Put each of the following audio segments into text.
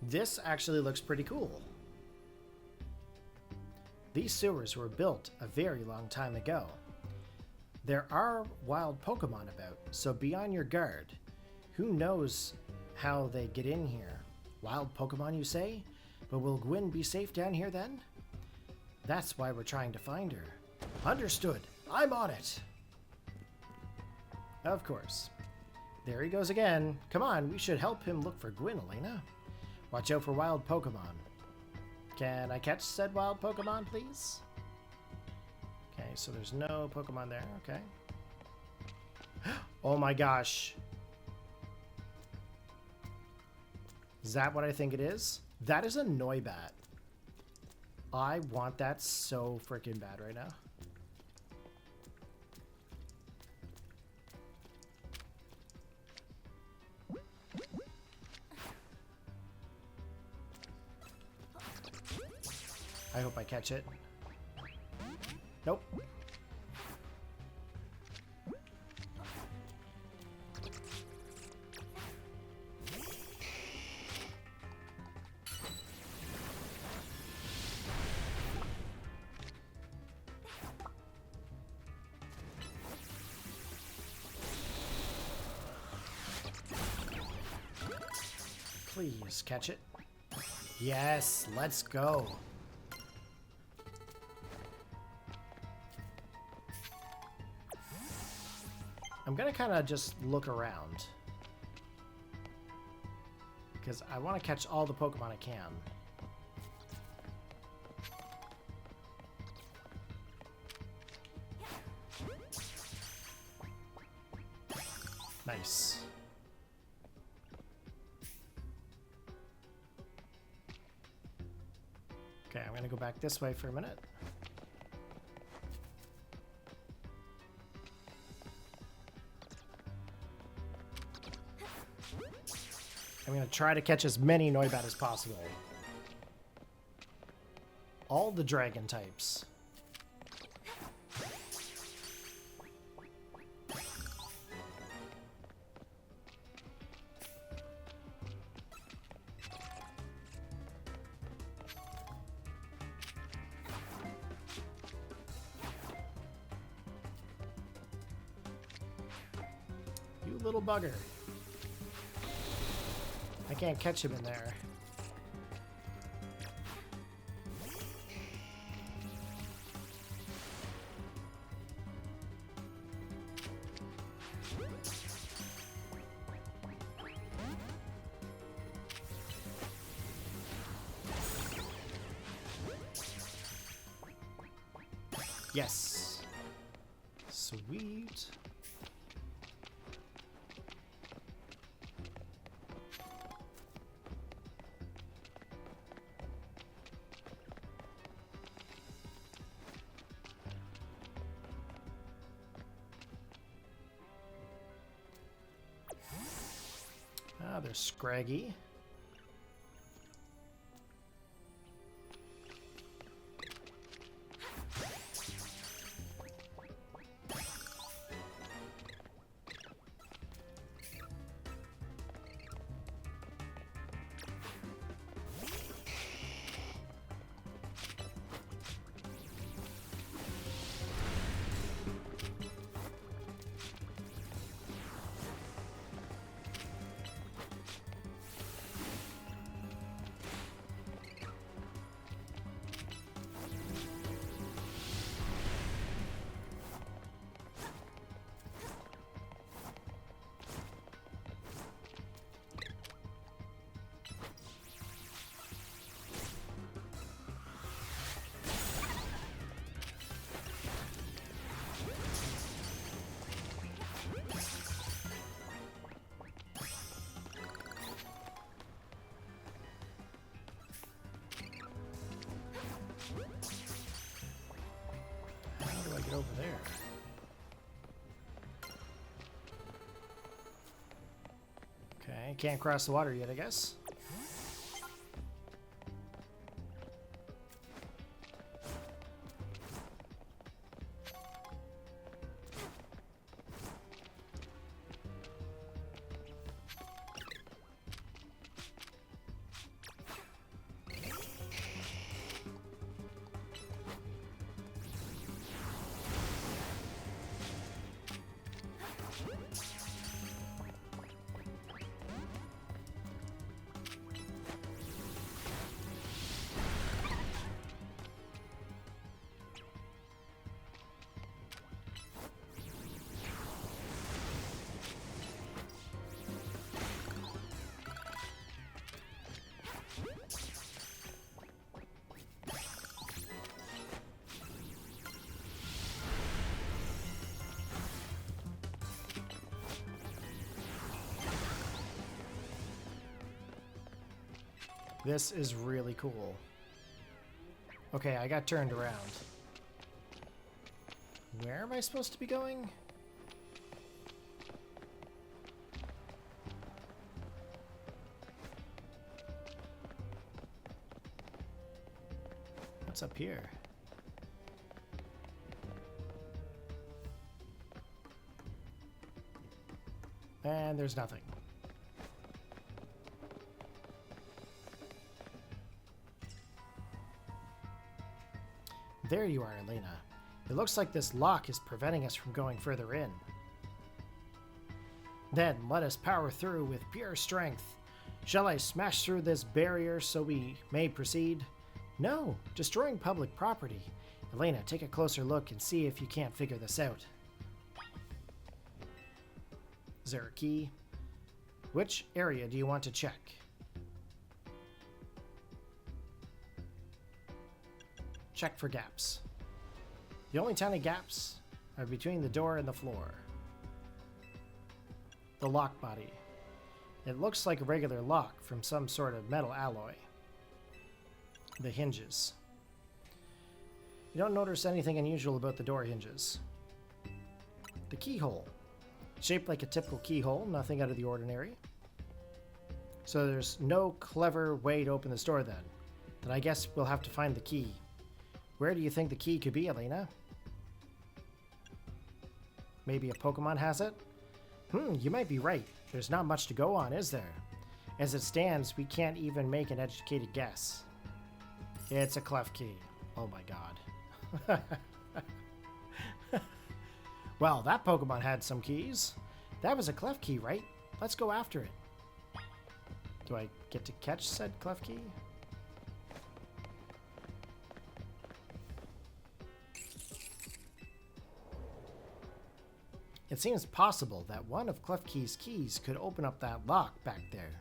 This actually looks pretty cool. These sewers were built a very long time ago. There are wild Pokemon about, so be on your guard. Who knows how they get in here? Wild Pokemon, you say? But will Gwen be safe down here then? That's why we're trying to find her. Understood. I'm on it. Of course. There he goes again. Come on, we should help him look for Gwen, Elena. Watch out for wild Pokemon. Can I catch said wild Pokemon, please? Okay, so there's no Pokemon there. Okay. Oh my gosh. Is that what I think it is? That is a Noibat. I want that so freaking bad right now. I hope I catch it. Nope. Please catch it. Yes, let's go. I'm gonna kind of just look around because I want to catch all the Pokemon I can. Nice. Okay, I'm gonna go back this way for a minute. I'm going to try to catch as many Noibat as possible. All the dragon types. You little bugger. I can't catch him in there. Yes. Sweet. Ah, there's Scraggy. Get over there. Okay, can't cross the water yet, I guess. This is really cool. Okay, I got turned around. Where am I supposed to be going? What's up here? And there's nothing. There you are, Elena. It looks like this lock is preventing us from going further in. Then let us power through with pure strength. Shall I smash through this barrier so we may proceed? No, destroying public property. Elena, take a closer look and see if you can't figure this out. Is there a key? Which area do you want to check? Check for gaps. The only tiny gaps are between the door and the floor. The lock body. It looks like a regular lock from some sort of metal alloy. The hinges. You don't notice anything unusual about the door hinges. The keyhole. Shaped like a typical keyhole, nothing out of the ordinary. So there's no clever way to open this door then. Then I guess we'll have to find the key. Where do you think the key could be, Elena? Maybe a Pokemon has it? You might be right. There's not much to go on, is there? As it stands, we can't even make an educated guess. It's a clef key. Oh my god. Well, that Pokemon had some keys. That was a clef key, right? Let's go after it. Do I get to catch said clef key? It seems possible that one of Clef Key's keys could open up that lock back there.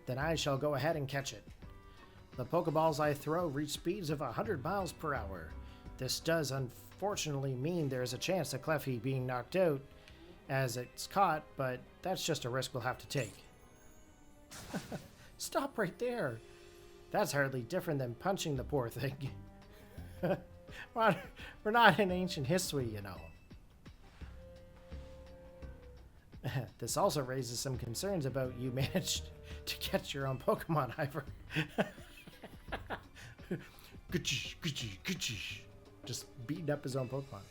Then I shall go ahead and catch it. The Pokeballs I throw reach speeds of 100 miles per hour. This does unfortunately mean there is a chance of Clefty being knocked out as it's caught, but that's just a risk we'll have to take. Stop right there. That's hardly different than punching the poor thing. We're not in ancient history, you know. This also raises some concerns about you managed to catch your own Pokemon, Ivor. Just beating up his own Pokemon.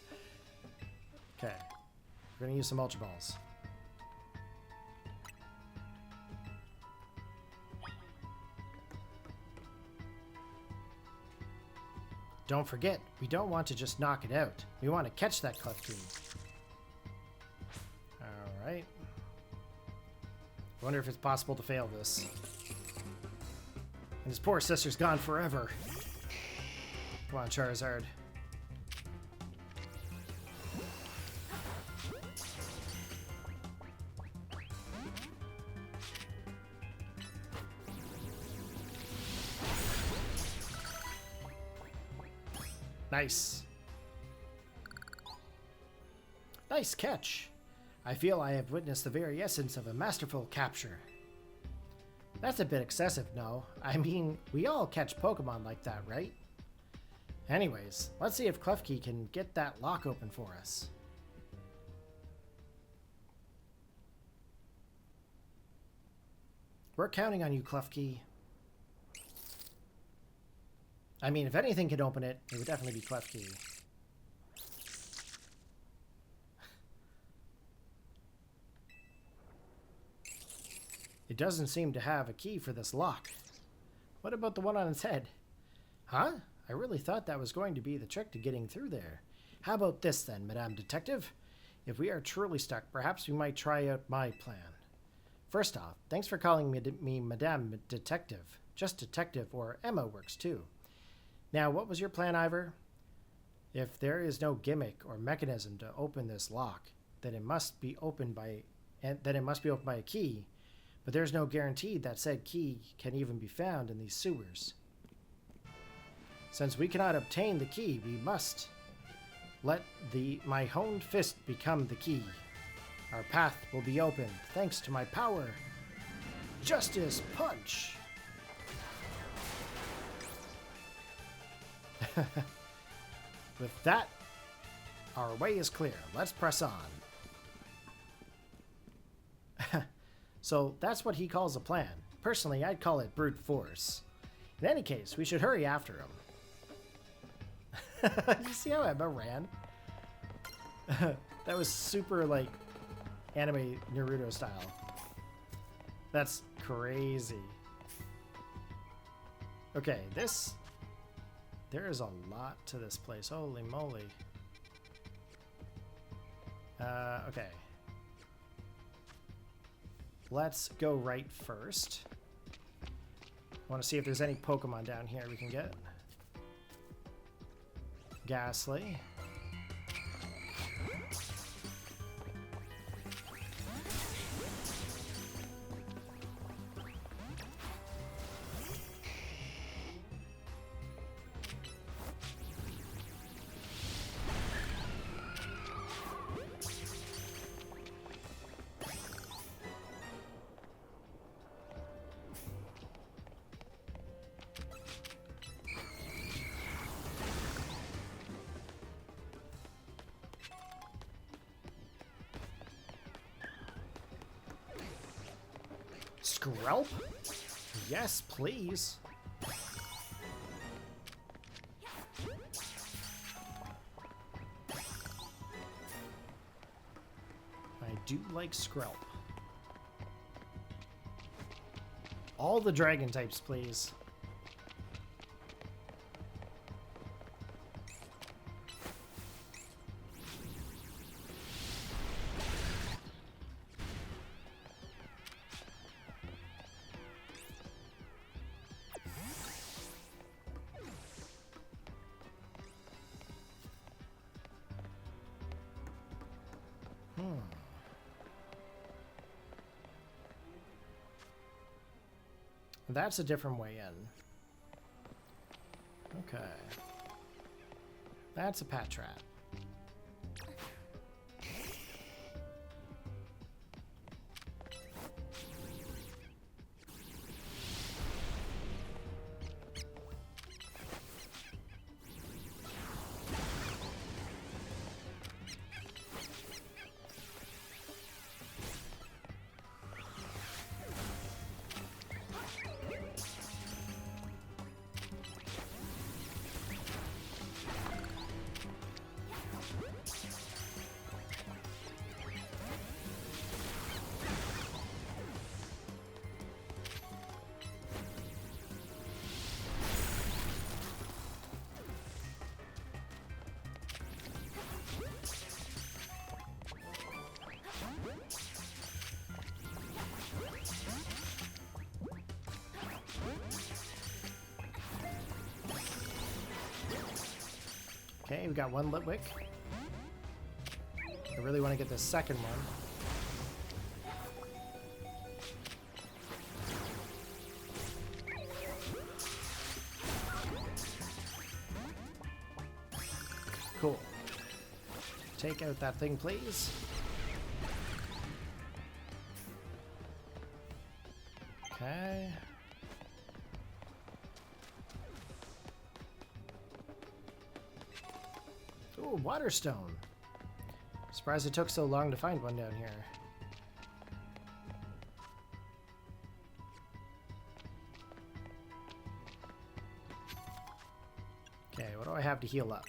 Okay. We're going to use some Ultra Balls. Don't forget, we don't want to just knock it out. We want to catch that Clefty. Alright. I wonder if it's possible to fail this. And his poor sister's gone forever. Come on, Charizard. Nice. Nice catch. I feel I have witnessed the very essence of a masterful capture. That's a bit excessive, no? I mean, we all catch Pokemon like that, right? Anyways, let's see if Klefki can get that lock open for us. We're counting on you, Klefki. I mean, if anything could open it, it would definitely be Klefki. It doesn't seem to have a key for this lock. What about the one on its head? Huh? I really thought that was going to be the trick to getting through there. How about this then, Madame Detective? If we are truly stuck, perhaps we might try out my plan. First off, thanks for calling me Madame Detective. Just Detective or Emma works too. Now, what was your plan, Ivor? If there is no gimmick or mechanism to open this lock, then it must be opened by a key. But there's no guarantee that said key can even be found in these sewers. Since we cannot obtain the key, we must let my honed fist become the key. Our path will be opened thanks to my power. Justice Punch! With that, our way is clear. Let's press on. So that's what he calls a plan. Personally, I'd call it brute force. In any case, we should hurry after him. You see how Emma ran? That was super, like, anime Naruto style. That's crazy. Okay, this... There is a lot to this place. Holy moly. Okay. Let's go right first. I want to see if there's any Pokemon down here we can get. Ghastly. Skrelp? Yes, please. I do like Skrelp. All the dragon types, please. That's a different way in. Okay. That's a Patrat. Okay, we got one Litwick. I really want to get the second one. Cool. Take out that thing, please. Okay. Ooh, Waterstone. Surprised it took so long to find one down here. Okay, what do I have to heal up?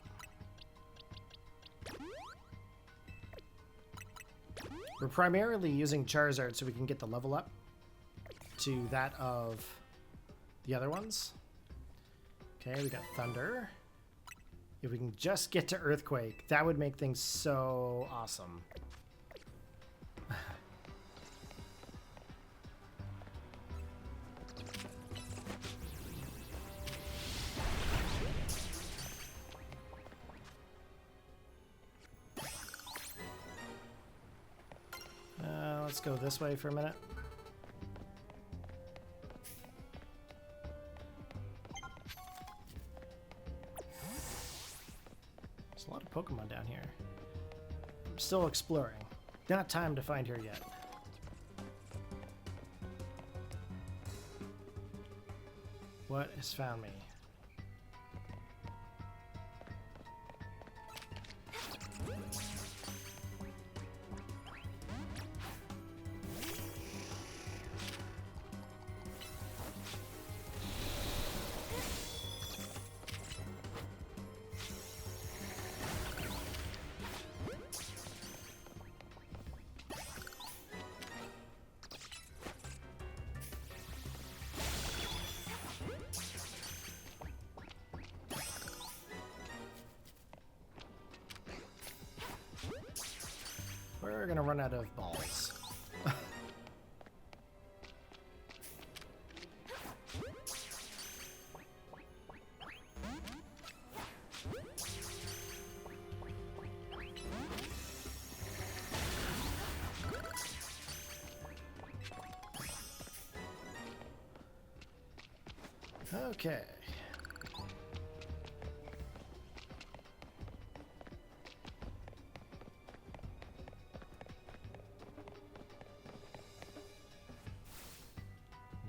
We're primarily using Charizard so we can get the level up to that of the other ones. Okay, we got Thunder. If we can just get to Earthquake, that would make things so awesome. Let's go this way for a minute. There's a lot of Pokemon down here. I'm still exploring. Not time to find her yet. What has found me? We're gonna run out of balls. Okay.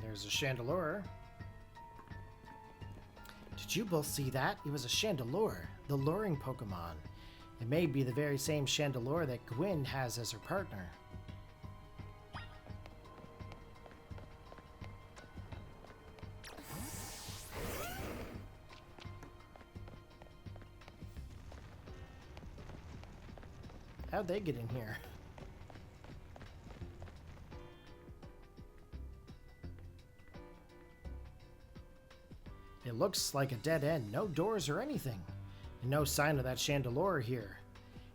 There's a Chandelure. Did you both see that? It was a Chandelure, the luring Pokemon. It may be the very same Chandelure that Gwen has as her partner. How'd they get in here? It looks like a dead end. No doors or anything. And no sign of that Chandelure here.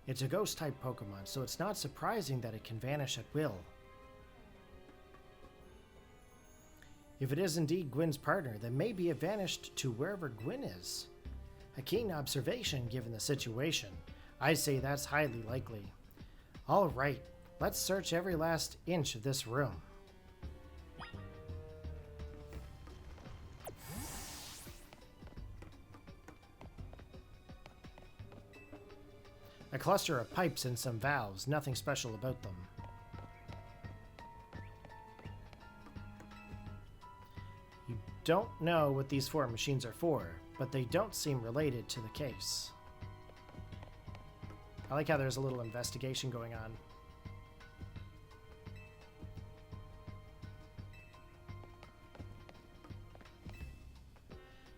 It's a ghost-type Pokemon, so it's not surprising that it can vanish at will. If it is indeed Gwen's partner, then maybe it vanished to wherever Gwen is. A keen observation given the situation. I say that's highly likely. All right, let's search every last inch of this room. A cluster of pipes and some valves, nothing special about them. You don't know what these four machines are for, but they don't seem related to the case. I like how there's a little investigation going on.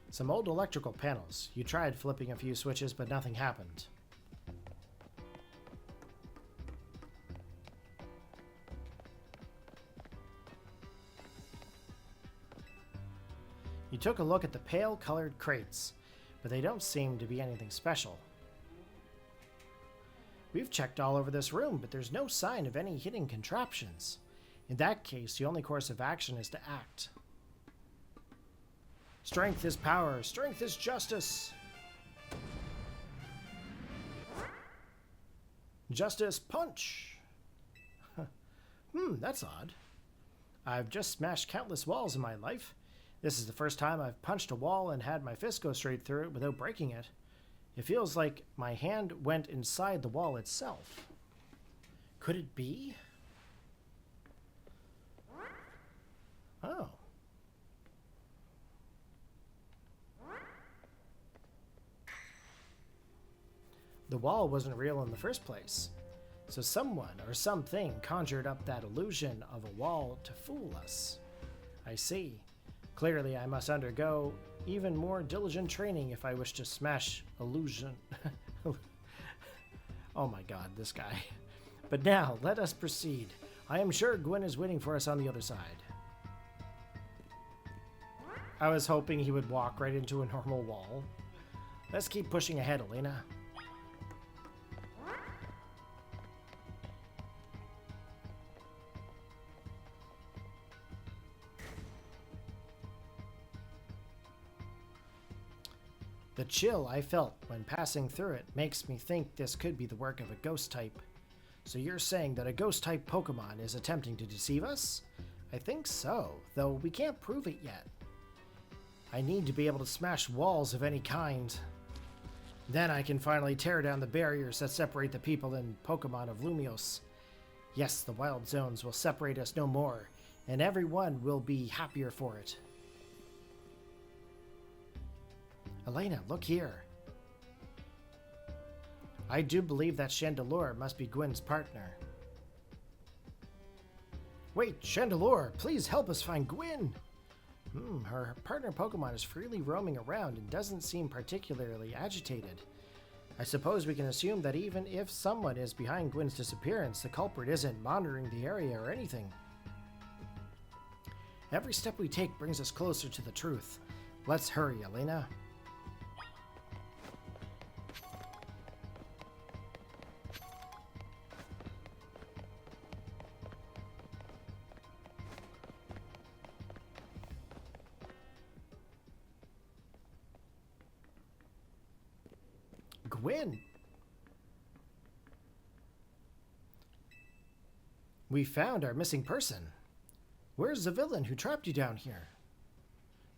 Some old electrical panels. You tried flipping a few switches, but nothing happened. You took a look at the pale-colored crates, but they don't seem to be anything special. We've checked all over this room, but there's no sign of any hidden contraptions. In that case, the only course of action is to act. Strength is power. Strength is justice. Justice punch. That's odd. I've just smashed countless walls in my life. This is the first time I've punched a wall and had my fist go straight through it without breaking it. It feels like my hand went inside the wall itself. Could it be? Oh. The wall wasn't real in the first place, so someone or something conjured up that illusion of a wall to fool us. I see. Clearly, I must undergo even more diligent training if I wish to smash illusion. Oh my god, this guy. But now, let us proceed. I am sure Gwen is waiting for us on the other side. I was hoping he would walk right into a normal wall. Let's keep pushing ahead, Elena. The chill I felt when passing through it makes me think this could be the work of a ghost type. So you're saying that a ghost type Pokemon is attempting to deceive us? I think so, though we can't prove it yet. I need to be able to smash walls of any kind. Then I can finally tear down the barriers that separate the people and Pokemon of Lumiose. Yes, the wild zones will separate us no more, and everyone will be happier for it. Elena, look here. I do believe that Chandelure must be Gwen's partner. Wait, Chandelure, please help us find Gwen! Her partner Pokemon is freely roaming around and doesn't seem particularly agitated. I suppose we can assume that even if someone is behind Gwen's disappearance, the culprit isn't monitoring the area or anything. Every step we take brings us closer to the truth. Let's hurry, Elena. Gwen! We found our missing person. Where's the villain who trapped you down here?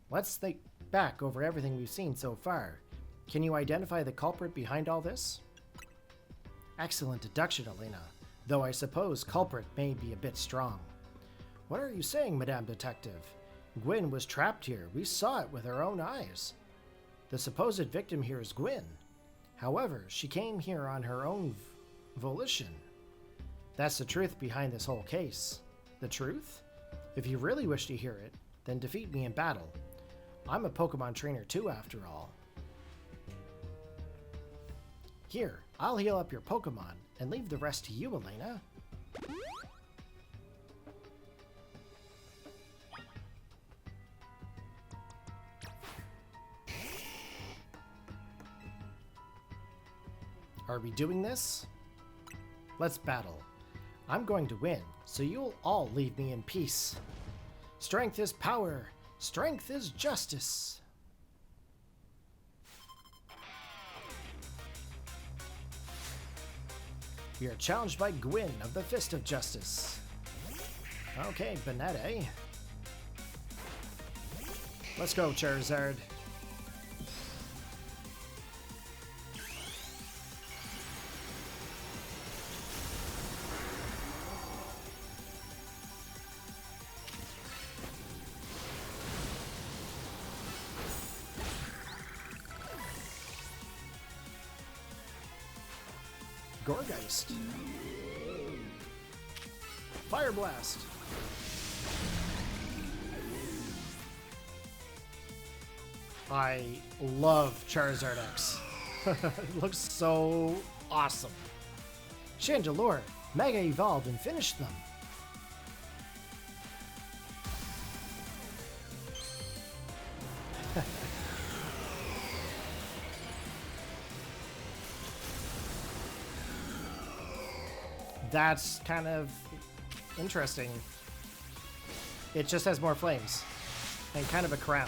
Let's think back over everything we've seen so far. Can you identify the culprit behind all this? Excellent deduction, Elena, though I suppose culprit may be a bit strong. What are you saying, Madame Detective? Gwen was trapped here. We saw it with our own eyes. The supposed victim here is Gwen. However, she came here on her own volition. That's the truth behind this whole case. The truth? If you really wish to hear it, then defeat me in battle. I'm a Pokemon trainer too, after all. Here, I'll heal up your Pokemon and leave the rest to you, Elena. Are we doing this? Let's battle. I'm going to win, so you'll all leave me in peace. Strength is power. Strength is justice. We are challenged by Gwen of the Fist of Justice. Okay, Banette. Let's go, Charizard. Gorgeist. Fire Blast. I love Charizard X. It looks so awesome. Chandelure, Mega Evolved and finished them. That's kind of interesting. It just has more flames and kind of a crown.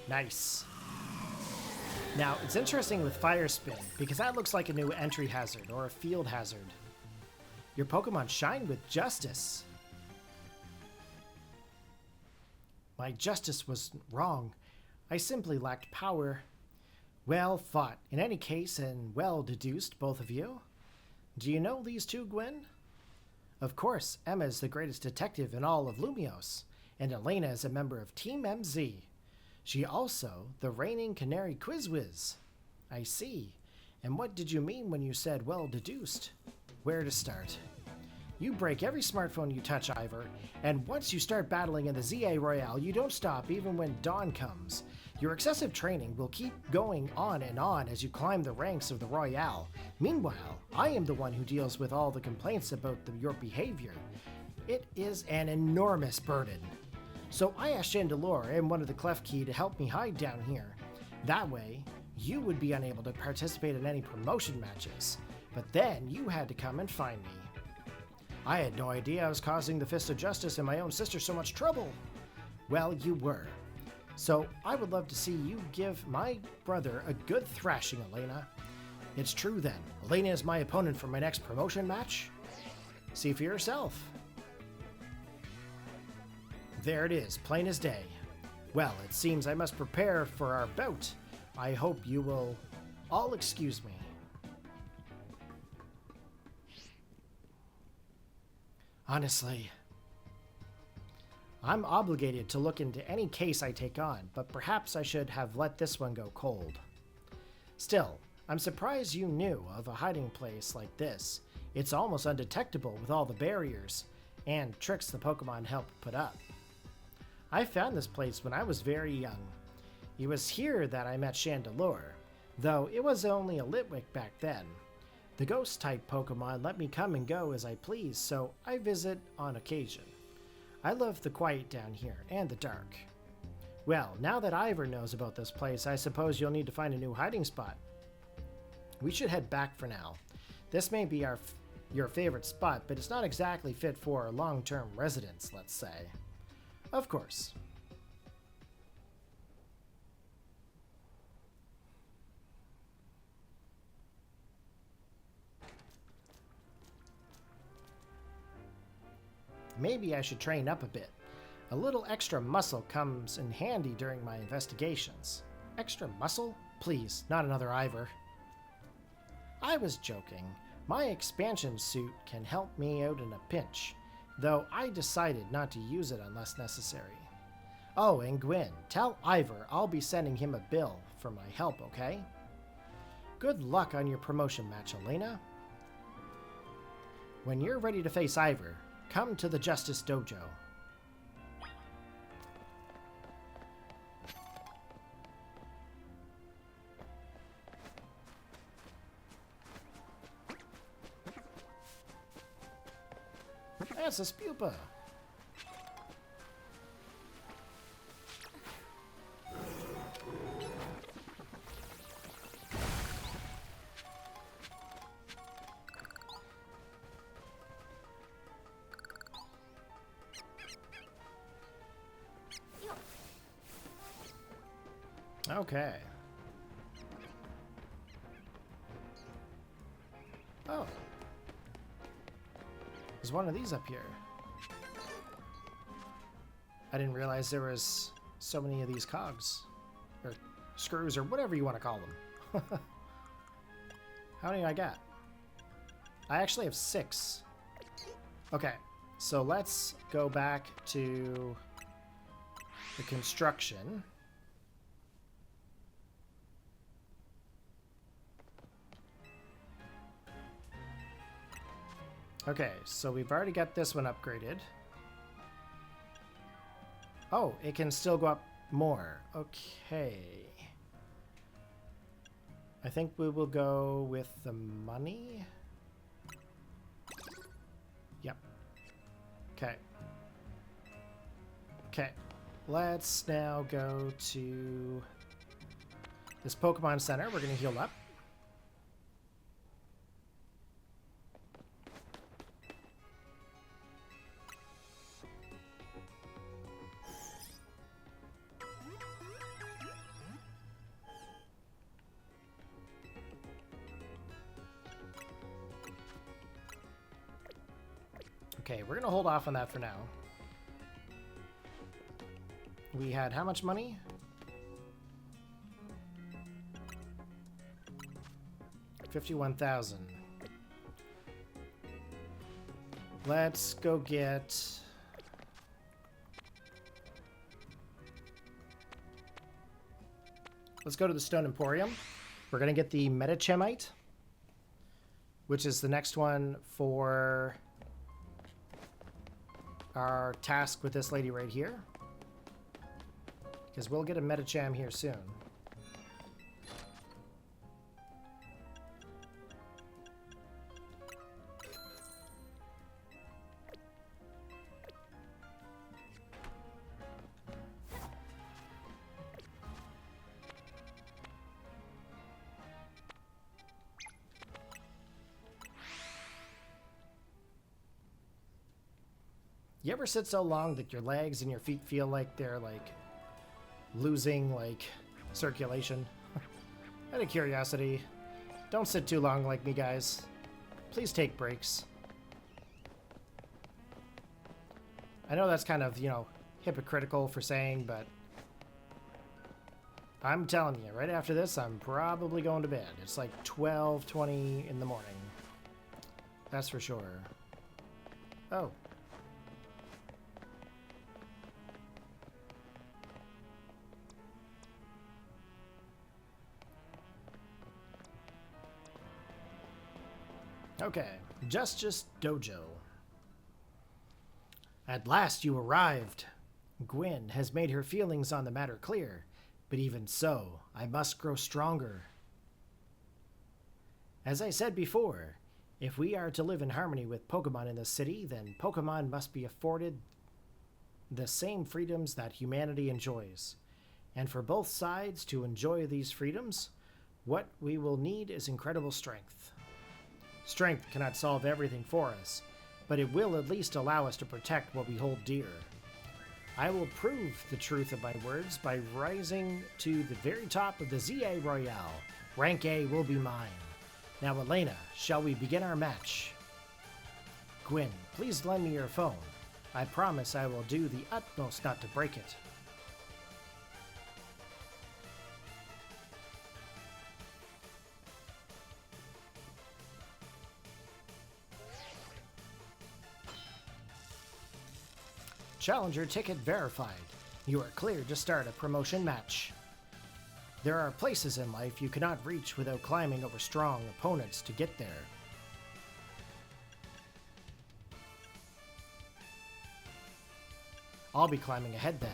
Nice. Now, it's interesting with Fire Spin, because that looks like a new entry hazard or a field hazard. Your Pokemon shine with Justice. My Justice was wrong. I simply lacked power. Well fought. In any case, and well deduced, both of you. Do you know these two, Gwen? Of course, Emma is the greatest detective in all of Lumiose, and Elena is a member of Team MZ. She also the reigning Canary Quizwiz. I see. And what did you mean when you said well deduced? Where to start? You break every smartphone you touch, Ivor, and once you start battling in the Z-A Royale, you don't stop even when dawn comes. Your excessive training will keep going on and on as you climb the ranks of the Royale. Meanwhile, I am the one who deals with all the complaints about your behavior. It is an enormous burden. So I asked Chandelure and one of the Klefki to help me hide down here. That way, you would be unable to participate in any promotion matches. But then you had to come and find me. I had no idea I was causing the Fist of Justice and my own sister so much trouble. Well, you were. So I would love to see you give my brother a good thrashing, Elena. It's true then. Elena is my opponent for my next promotion match. See for yourself. There it is, plain as day. Well, it seems I must prepare for our bout. I hope you will all excuse me. Honestly, I'm obligated to look into any case I take on, but perhaps I should have let this one go cold. Still, I'm surprised you knew of a hiding place like this. It's almost undetectable with all the barriers and tricks the Pokemon help put up. I found this place when I was very young. It was here that I met Chandelure, though it was only a Litwick back then. The ghost-type Pokemon let me come and go as I please, so I visit on occasion. I love the quiet down here, and the dark. Well, now that Ivor knows about this place, I suppose you'll need to find a new hiding spot. We should head back for now. This may be your favorite spot, but it's not exactly fit for long-term residents, let's say. Of course. Maybe I should train up a bit. A little extra muscle comes in handy during my investigations. Extra muscle? Please, not another Ivor. I was joking. My expansion suit can help me out in a pinch, though I decided not to use it unless necessary. Oh, and Gwen, tell Ivor I'll be sending him a bill for my help, okay? Good luck on your promotion match, Elena. When you're ready to face Ivor, come to the Justice Dojo. That's a spupa. Okay. Oh. There's one of these up here. I didn't realize there was so many of these cogs. Or screws, or whatever you want to call them. How many I got? I actually have 6. Okay, so let's go back to the construction. Okay, so we've already got this one upgraded. Oh, it can still go up more. Okay. I think we will go with the money. Yep. Okay. Okay. Let's now go to this Pokemon Center. We're going to heal up. Okay, we're gonna hold off on that for now. We had how much money? $51,000. Let's go get... Let's go to the Stone Emporium. We're gonna get the Metachemite, which is the next one for our task with this lady right here, because we'll get a Metacham here soon. You ever sit so long that your legs and your feet feel like they're like losing like circulation? Out of curiosity, don't sit too long like me, guys. Please take breaks. I know that's kind of, you know, hypocritical for saying, but I'm telling you, right after this, I'm probably going to bed. It's like 12:20 in the morning. That's for sure. Oh. Okay, Justice Dojo. At last you arrived. Gwen has made her feelings on the matter clear, but even so, I must grow stronger. As I said before, if we are to live in harmony with Pokemon in the city, then Pokemon must be afforded the same freedoms that humanity enjoys. And for both sides to enjoy these freedoms, what we will need is incredible strength. Strength cannot solve everything for us, but it will at least allow us to protect what we hold dear. I will prove the truth of my words by rising to the very top of the Z-A Royale. Rank A will be mine. Now, Elena, shall we begin our match? Gwen, please lend me your phone. I promise I will do the utmost not to break it. Challenger ticket verified. You are cleared to start a promotion match. There are places in life you cannot reach without climbing over strong opponents to get there. I'll be climbing ahead then.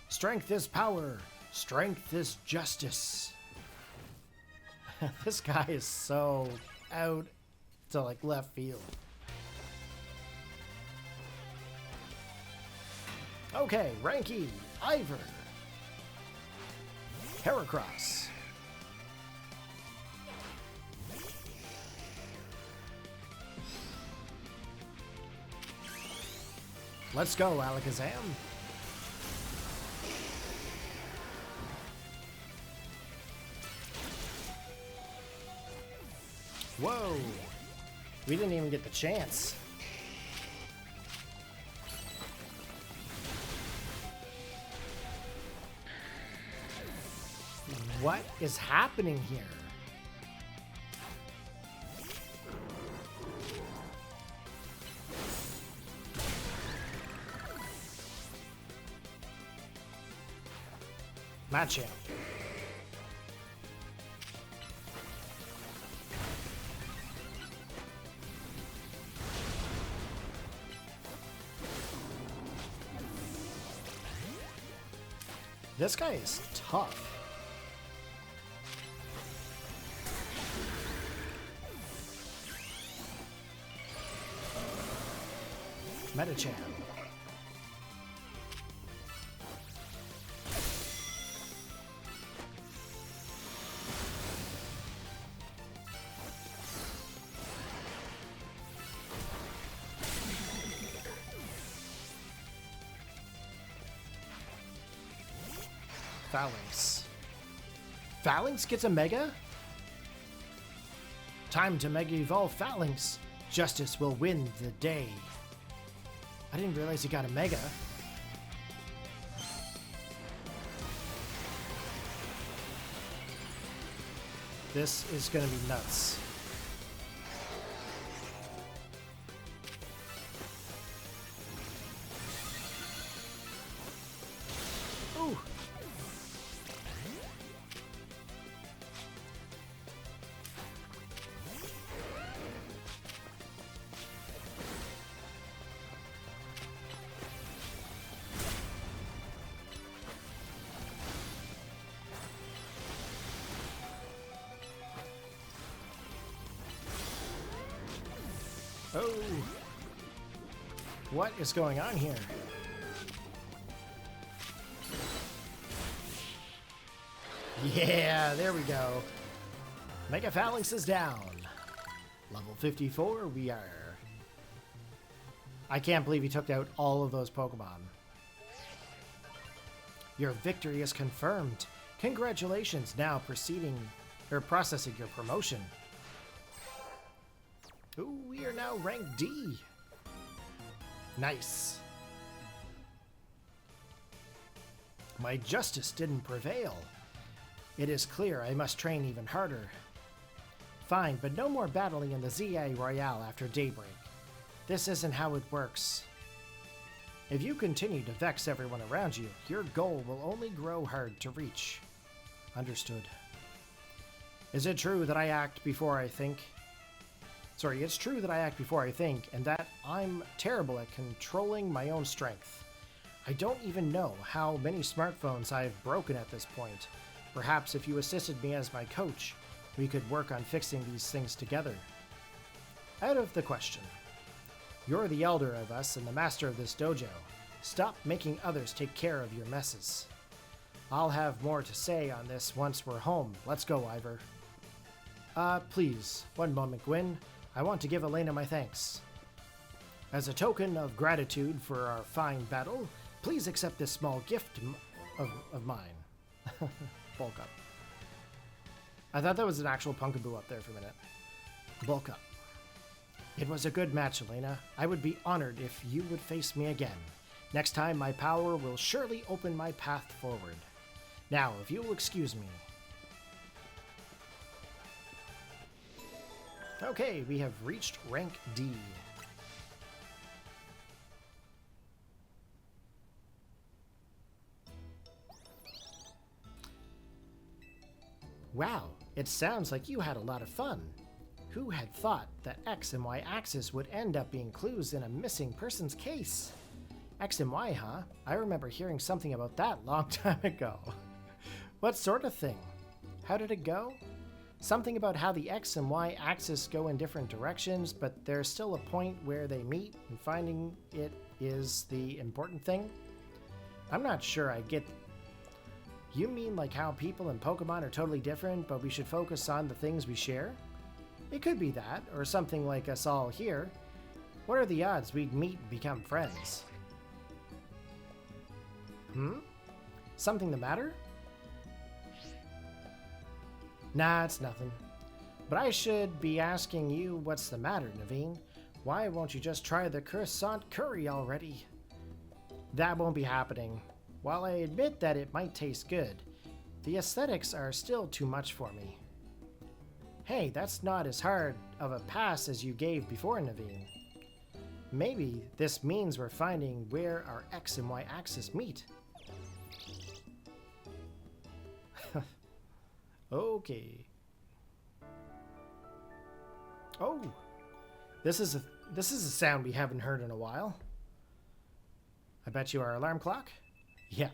Strength is power. Strength is justice. This guy is so out to like left field. Okay, rank E, Ivor. Heracross. Let's go, Alakazam. Whoa! We didn't even get the chance. What is happening here? Machamp. This guy is tough. Metachan. Phalanx. Phalanx gets a Mega? Time to Mega Evolve Phalanx. Justice will win the day. I didn't realize he got a Mega. This is gonna be nuts. Ooh. Oh, what is going on here? Yeah, there we go. Mega Phalanx is down. Level 54, we are. I can't believe he took out all of those Pokemon. Your victory is confirmed. Congratulations, now processing your promotion. Ooh, we are now ranked D. Nice. My justice didn't prevail. It is clear I must train even harder. Fine, but no more battling in the Z-A Royale after daybreak. This isn't how it works. If you continue to vex everyone around you, your goal will only grow hard to reach. Understood. Is it true that I act before I think? Sorry, it's true that I act before I think, and that I'm terrible at controlling my own strength. I don't even know how many smartphones I've broken at this point. Perhaps if you assisted me as my coach, we could work on fixing these things together. Out of the question. You're the elder of us and the master of this dojo. Stop making others take care of your messes. I'll have more to say on this once we're home. Let's go, Ivor. Please, one moment, Gwen. I want to give Elena my thanks. As a token of gratitude for our fine battle, please accept this small gift of mine. Bulk up. I thought that was an actual Punkaboo up there for a minute. Bulk up. It was a good match, Elena. I would be honored if you would face me again. Next time, my power will surely open my path forward. Now, if you will excuse me. Okay, we have reached rank D. Wow, it sounds like you had a lot of fun. Who had thought that X and Y axis would end up being clues in a missing person's case? X and Y, huh? I remember hearing something about that long time ago. What sort of thing? How did it go? Something about how the X and Y axis go in different directions, but there's still a point where they meet and finding it is the important thing? I'm not sure I get. You mean like how people and Pokemon are totally different, but we should focus on the things we share? It could be that, or something like us all here. What are the odds we'd meet and become friends? Something the matter? Nah, it's nothing. But I should be asking you what's the matter, Naveen. Why won't you just try the croissant curry already? That won't be happening. While I admit that it might taste good, the aesthetics are still too much for me. Hey, that's not as hard of a pass as you gave before, Naveen. Maybe this means we're finding where our X and Y axis meet. Okay. Oh, this is a sound we haven't heard in a while. I bet you our alarm clock? Yeah.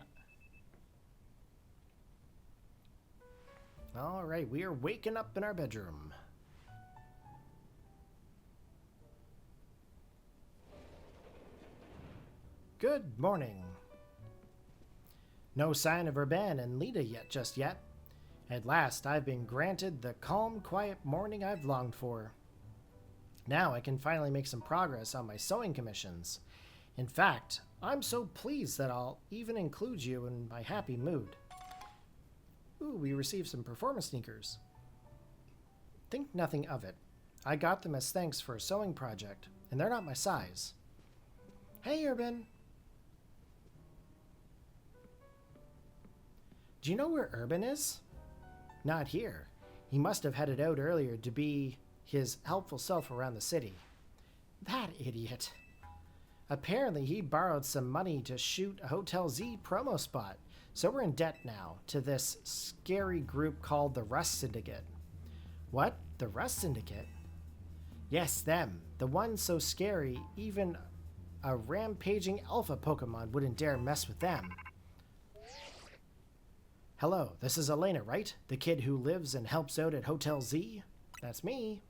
All right, we are waking up in our bedroom. Good morning. No sign of Urban and Lita just yet. At last, I've been granted the calm, quiet morning I've longed for. Now I can finally make some progress on my sewing commissions. In fact, I'm so pleased that I'll even include you in my happy mood. Ooh, we received some performance sneakers. Think nothing of it. I got them as thanks for a sewing project, and they're not my size. Hey, Urban! Do you know where Urban is? Not here. He must have headed out earlier to be his helpful self around the city. That idiot. Apparently he borrowed some money to shoot a Hotel Z promo spot, so we're in debt now to this scary group called the Rust Syndicate. What? The Rust Syndicate? Yes, them. The ones so scary, even a rampaging alpha Pokemon wouldn't dare mess with them. Hello, this is Elena, right? The kid who lives and helps out at Hotel Z? That's me.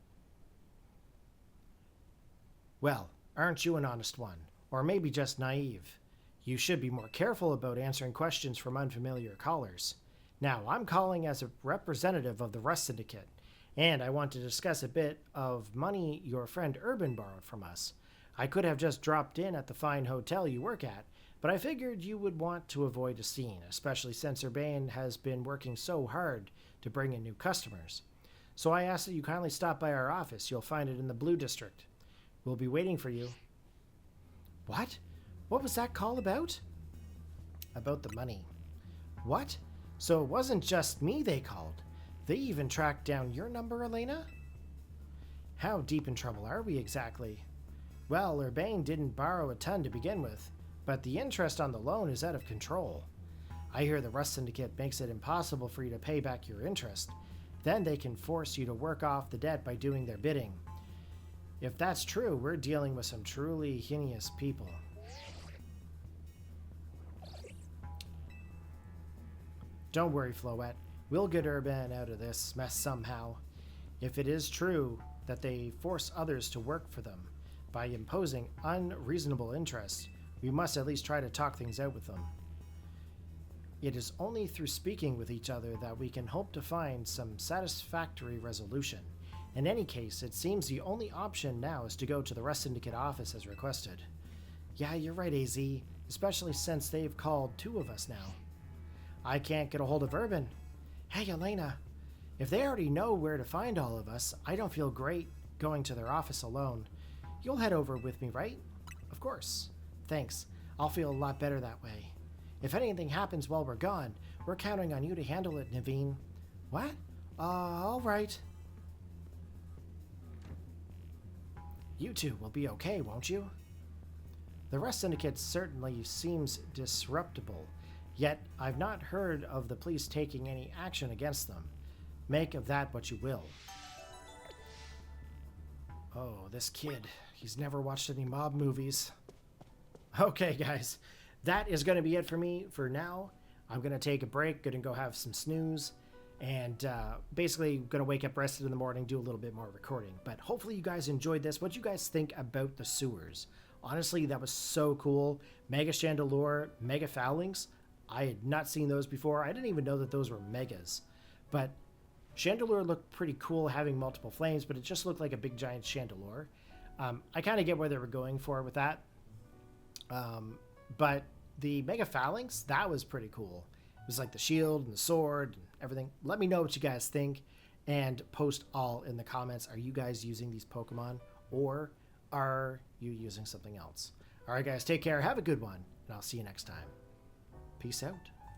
Well, aren't you an honest one? Or maybe just naive? You should be more careful about answering questions from unfamiliar callers. Now, I'm calling as a representative of the Rust Syndicate, and I want to discuss a bit of money your friend Urban borrowed from us. I could have just dropped in at the fine hotel you work at, but I figured you would want to avoid a scene, especially since Urban has been working so hard to bring in new customers. So I ask that you kindly stop by our office. You'll find it in the Blue District. We'll be waiting for you. What? What was that call about? About the money. What? So it wasn't just me they called. They even tracked down your number, Elena? How deep in trouble are we exactly? Well, Urban didn't borrow a ton to begin with, but the interest on the loan is out of control. I hear the Rust Syndicate makes it impossible for you to pay back your interest. Then they can force you to work off the debt by doing their bidding. If that's true, we're dealing with some truly heinous people. Don't worry, Floette. We'll get Urban out of this mess somehow. If it is true that they force others to work for them by imposing unreasonable interest, We must at least try to talk things out with them. It is only through speaking with each other that we can hope to find some satisfactory resolution. In any case, it seems the only option now is to go to the Rust Syndicate office as requested. Yeah, you're right, AZ, especially since they've called 2 of us now. I can't get a hold of Urban. Hey, Elena, if they already know where to find all of us, I don't feel great going to their office alone. You'll head over with me, right? Of course. Thanks. I'll feel a lot better that way. If anything happens while we're gone, we're counting on you to handle it, Naveen. What? All right. You two will be okay, won't you? The Rust Syndicate certainly seems disruptible, yet I've not heard of the police taking any action against them. Make of that what you will. Oh, this kid. He's never watched any mob movies. Okay, guys. That is going to be it for me for now. I'm going to take a break, going to go have some snooze, and basically going to wake up rested in the morning, do a little bit more recording. But hopefully you guys enjoyed this. What do you guys think about the sewers? Honestly, that was so cool. Mega Chandelure, Mega Foulings. I had not seen those before. I didn't even know that those were megas. But Chandelure looked pretty cool having multiple flames, but it just looked like a big giant Chandelure. I kind of get where they were going for with that. But the Mega Foulings, that was pretty cool. It was like the shield and the sword and everything. Let me know what you guys think and post all in the comments. Are you guys using these Pokemon or are you using something else? All right, guys, take care. Have a good one, and I'll see you next time. Peace out.